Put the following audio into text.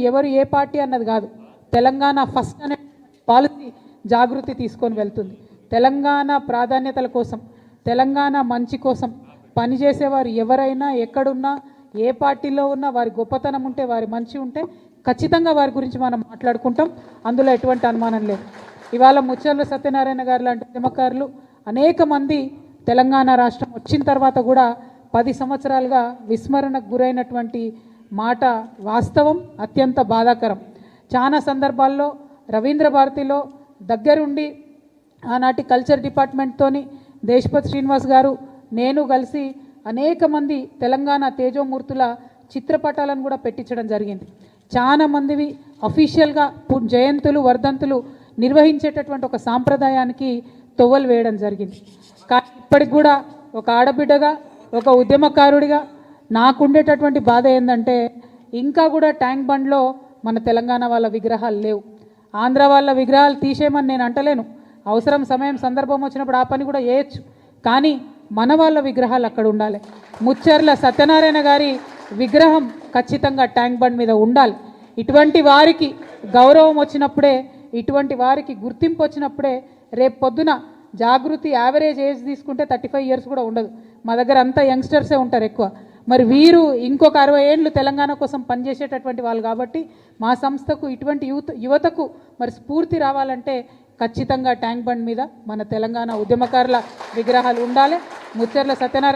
ఎవరు ఏ పార్టీ అన్నది కాదు, తెలంగాణ ఫస్ట్ అనే పాలసీ జాగృతి తీసుకొని వెళ్తుంది. తెలంగాణ ప్రాధాన్యతల కోసం, తెలంగాణ మంచి కోసం పనిచేసేవారు ఎవరైనా ఎక్కడున్నా ఏ పార్టీలో ఉన్నా వారి గొప్పతనం ఉంటే వారి మంచి ఉంటే ఖచ్చితంగా వారి గురించి మనం మాట్లాడుకుంటాం. అందులో ఎటువంటి అనుమానం లేదు. ఇవాళ ముచ్చర్ల సత్యనారాయణ గారు లాంటి ఉద్యమకారులు అనేక మంది తెలంగాణ రాష్ట్రం వచ్చిన తర్వాత కూడా 10 సంవత్సరాలుగా విస్మరణకు గురైనటువంటి మాట వాస్తవం, అత్యంత బాధాకరం. చాలా సందర్భాల్లో రవీంద్ర భారతిలో దగ్గరుండి ఆనాటి కల్చర్ డిపార్ట్మెంట్తోని దేశపతి శ్రీనివాస్ గారు నేను కలిసి అనేక మంది తెలంగాణ తేజోమూర్తుల చిత్రపటాలను కూడా పెట్టించడం జరిగింది. చాలా మందివి అఫీషియల్గా జయంతులు వర్ధంతులు నిర్వహించేటటువంటి ఒక సాంప్రదాయానికి తొవ్వలు వేయడం జరిగింది. కానీ ఇప్పటికి కూడా ఒక ఆడబిడ్డగా, ఒక ఉద్యమకారుడిగా నాకుండేటటువంటి బాధ ఏంటంటే ఇంకా కూడా ట్యాంక్ బండ్లో మన తెలంగాణ వాళ్ళ విగ్రహాలు లేవు. ఆంధ్ర వాళ్ళ విగ్రహాలు తీసేయమని నేను అంటలేను, అవసరం సమయం సందర్భం వచ్చినప్పుడు ఆ పని కూడా చేయొచ్చు. కానీ మన వాళ్ళ విగ్రహాలు అక్కడ ఉండాలి. ముచ్చర్ల సత్యనారాయణ గారి విగ్రహం ఖచ్చితంగా ట్యాంక్ బండ్ మీద ఉండాలి. ఇటువంటి వారికి గౌరవం వచ్చినప్పుడే, ఇటువంటి వారికి గుర్తింపు వచ్చినప్పుడే రేపు పొద్దున జాగృతి యావరేజ్ ఏజ్ తీసుకుంటే 35 ఇయర్స్ కూడా ఉండదు. మా దగ్గర అంతా యంగ్స్టర్సే ఉంటారు ఎక్కువ. మరి వీరు ఇంకొక 60 ఏళ్ళు తెలంగాణ కోసం పనిచేసేటటువంటి వాళ్ళు కాబట్టి మా సంస్థకు ఇటువంటి యువతకు మరి స్ఫూర్తి రావాలంటే ఖచ్చితంగా ట్యాంక్ బండ్ మీద మన తెలంగాణ ఉద్యమకారుల విగ్రహాలు ఉండాలి. ముచ్చర్ల సత్యనారాయణ